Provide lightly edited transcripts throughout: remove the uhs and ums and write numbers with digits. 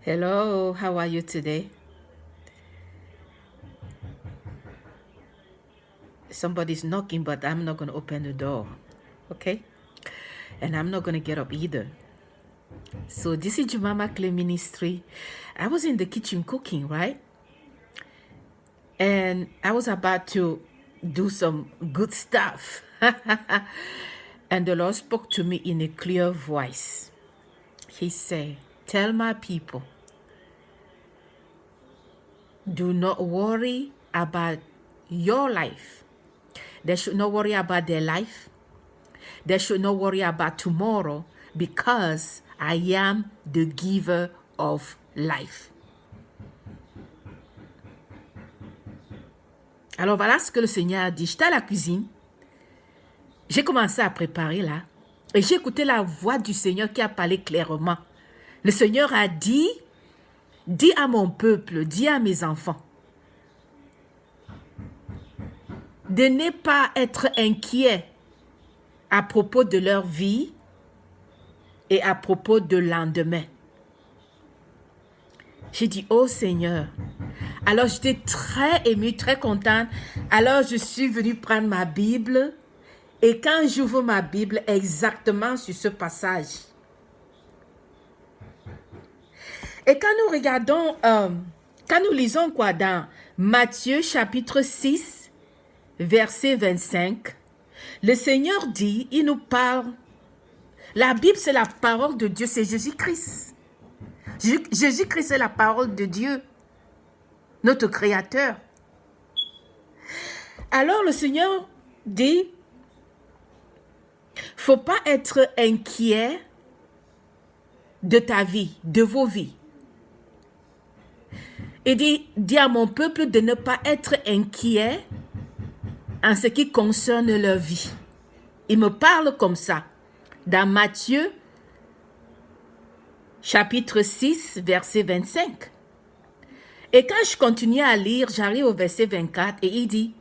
Hello, how are you today? Somebody's knocking, but I'm not going to open the door. Okay? And I'm not going to get up either. So, this is Jumama Clay Ministry. I was in the kitchen cooking, right? And I was about to do some good stuff. And the Lord spoke to me in a clear voice. He said, "Tell my people, do not worry about your life. They should not worry about their life. They should not worry about tomorrow because I am the giver of life." Alors voilà ce que le Seigneur a dit. J'étais à la cuisine. J'ai commencé à préparer là. Et j'ai écouté la voix du Seigneur qui a parlé clairement. Le Seigneur a dit, dis à mon peuple, dis à mes enfants, de ne pas être inquiets à propos de leur vie et à propos de lendemain. J'ai dit, oh Seigneur. Alors j'étais très émue, très contente. Alors je suis venue prendre ma Bible. Et quand j'ouvre ma Bible exactement sur ce passage. Et quand nous regardons, quand nous lisons quoi dans Matthieu chapitre 6, verset 25, le Seigneur dit, il nous parle. La Bible, c'est la parole de Dieu, c'est Jésus-Christ. Jésus-Christ est la parole de Dieu, notre Créateur. Alors le Seigneur dit, faut pas être inquiet de ta vie, de vos vies. Il dit, dis à mon peuple de ne pas être inquiet en ce qui concerne leur vie. Il me parle comme ça. Dans Matthieu, chapitre 6, verset 25. Et quand je continue à lire, j'arrive au verset 24 et il dit,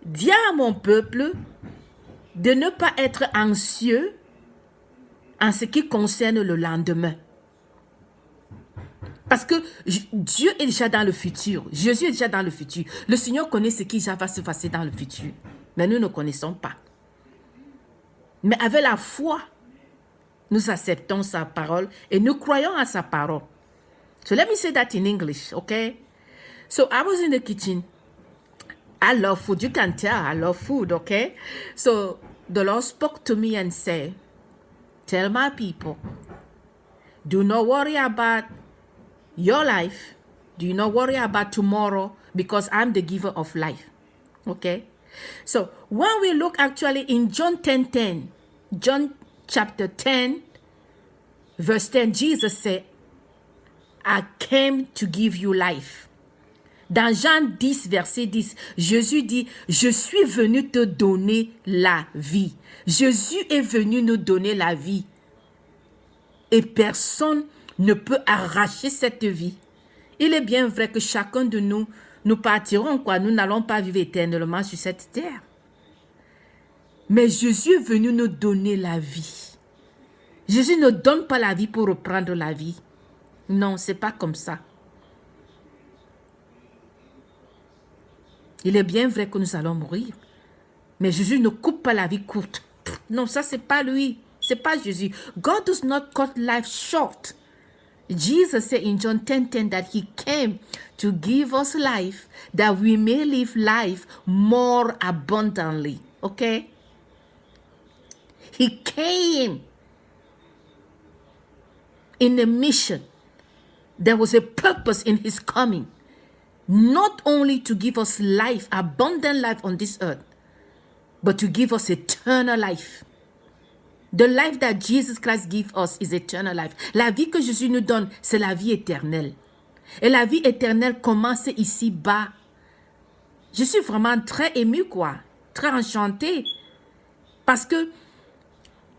dis à mon peuple de ne pas être anxieux en ce qui concerne le lendemain. Parce que Dieu est déjà dans le futur. Jésus est déjà dans le futur. Le Seigneur connaît ce qui va se passer dans le futur. Mais nous ne connaissons pas. Mais avec la foi, nous acceptons sa parole et nous croyons à sa parole. So let me say that in English, okay? So I was in the kitchen. I love food. You can tell I love food, okay? So the Lord spoke to me and said, tell my people, do not worry about your life. Do not worry about tomorrow because I'm the giver of life. Okay? So when we look actually in John 10:10, John chapter 10, verse 10, Jesus said, I came to give you life. Dans Jean 10, verset 10, Jésus dit, je suis venu te donner la vie. Jésus est venu nous donner la vie. Et personne ne peut arracher cette vie. Il est bien vrai que chacun de nous, nous partirons quoi. Nous n'allons pas vivre éternellement sur cette terre. Mais Jésus est venu nous donner la vie. Jésus ne donne pas la vie pour reprendre la vie. Non, c'est pas comme ça. Il est bien vrai que nous allons mourir. Mais Jésus ne coupe pas la vie courte. Non, ça c'est pas lui. C'est pas Jésus. God does not cut life short. Jesus said in John 10:10 that he came to give us life, that we may live life more abundantly. Okay? He came in a mission. There was a purpose in his coming. Not only to give us life, abundant life on this earth, but to give us eternal life. The life that Jesus Christ gives us is eternal life. La vie que Jésus nous donne, c'est la vie éternelle. Et la vie éternelle commence ici-bas. Je suis vraiment très émue, quoi. Très enchantée. Parce que,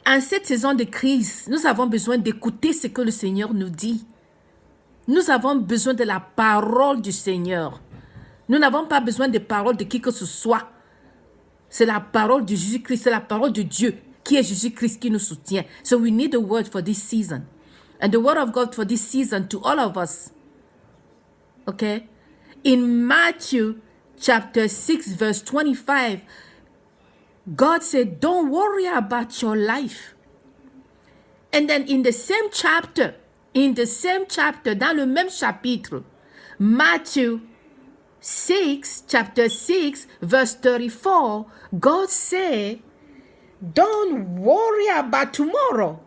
en cette saison de crise, nous avons besoin d'écouter ce que le Seigneur nous dit. Nous avons besoin de la parole du Seigneur. Nous n'avons pas besoin des paroles de qui que ce soit. C'est la parole de Jésus-Christ, c'est la parole de Dieu qui est Jésus-Christ qui nous soutient. So we need a word for this season. And the word of God for this season to all of us. Okay? In Matthew chapter 6 verse 25, God said, don't worry about your life. And then in the same chapter, dans le même chapitre, Matthew 6, chapter 6, verse 34, God said, don't worry about tomorrow.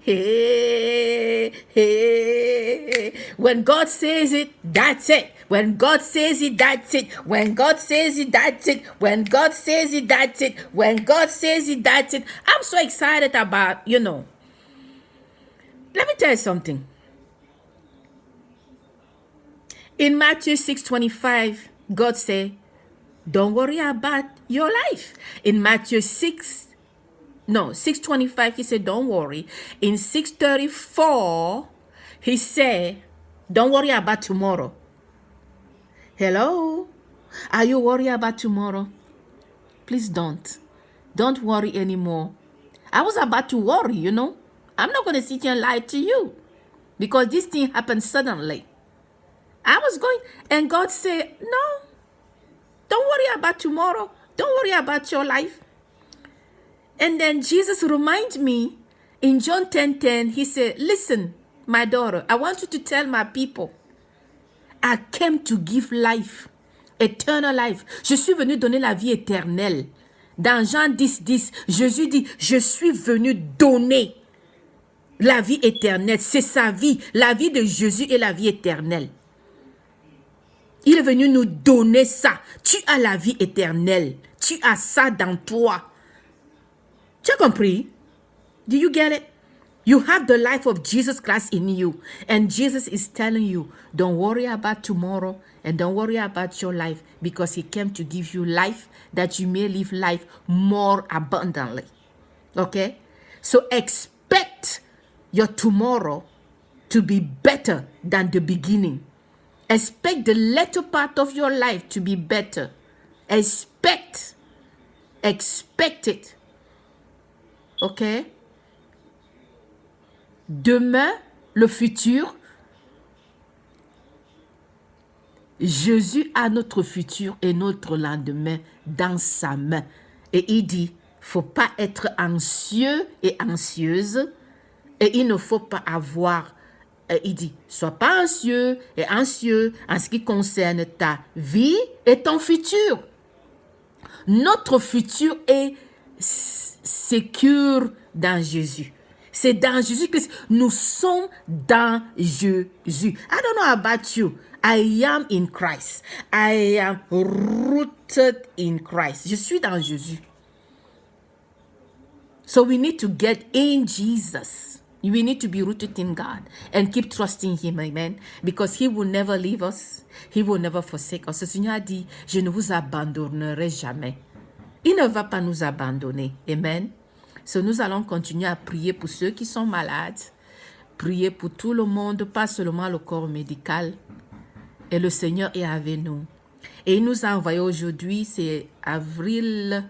Hey, hey. When God says it, that's it. When God says it, that's it. When God says it, that's it. When God says it, that's it. When God says it, that's it. I'm so excited about, let me tell you something. In Matthew 6:25, God said, don't worry about your life. In Matthew 6:25, he said, don't worry. In 6:34, he said, don't worry about tomorrow. Hello? Are you worried about tomorrow? Please don't. Don't worry anymore. I was about to worry, I'm not going to sit here and lie to you because this thing happened suddenly. I was going, and God said, no, don't worry about tomorrow. Don't worry about your life. And then Jesus reminded me in John 10:10, he said, listen, my daughter, I want you to tell my people, I came to give life, eternal life. Je suis venu donner la vie éternelle. Dans Jean 10:10, Jésus dit, je suis venu donner la vie éternelle. C'est sa vie. La vie de Jésus est la vie éternelle. Il est venu nous donner ça. Tu as la vie éternelle. Tu as ça dans toi. Tu as compris? Do you get it? You have the life of Jesus Christ in you. And Jesus is telling you, don't worry about tomorrow and don't worry about your life because he came to give you life that you may live life more abundantly. Okay? So expect your tomorrow to be better than the beginning. Expect the latter part of your life to be better. Expect it. Okay? Demain, le futur, Jésus a notre futur et notre lendemain dans sa main. Et il dit, faut pas être anxieux et anxieuse et il ne faut pas avoir, il dit, sois pas anxieux et anxieux en ce qui concerne ta vie et ton futur. Notre futur est sécure dans Jésus. C'est dans Jésus-Christ. Nous sommes dans Jésus. I don't know about you. I am in Christ. I am rooted in Christ. Je suis dans Jésus. So we need to get in Jesus. We need to be rooted in God and keep trusting Him, amen. Because He will never leave us. He will never forsake us. Le Seigneur a dit, je ne vous abandonnerai jamais. Il ne va pas nous abandonner, amen. So, nous allons continuer à prier pour ceux qui sont malades, prier pour tout le monde, pas seulement le corps médical. Et le Seigneur est avec nous. Et il nous a envoyé aujourd'hui, c'est avril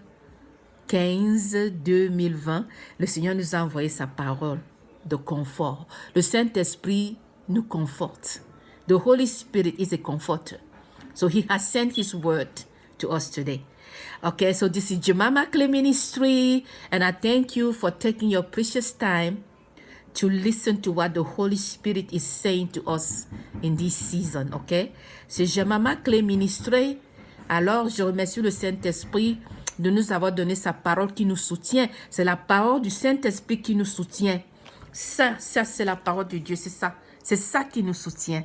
15, 2020. Le Seigneur nous a envoyé sa parole de confort. Le Saint-Esprit nous conforte. The Holy Spirit is a comforter. So He has sent His word to us today. Okay, so this is Jemima Clay Ministry, and I thank you for taking your precious time to listen to what the Holy Spirit is saying to us in this season, okay? C'est Jemima Clay Ministry. Alors, je remercie le Saint-Esprit de nous avoir donné sa parole qui nous soutient. C'est la parole du Saint-Esprit qui nous soutient. Ça c'est la parole de Dieu, c'est ça. C'est ça qui nous soutient.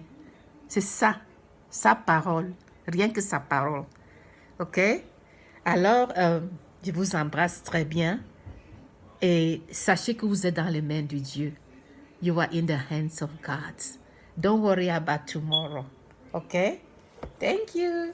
C'est ça, sa parole, rien que sa parole, ok? Alors, je vous embrasse très bien et sachez que vous êtes dans les mains de Dieu. You are in the hands of God. Don't worry about tomorrow. Okay? Thank you.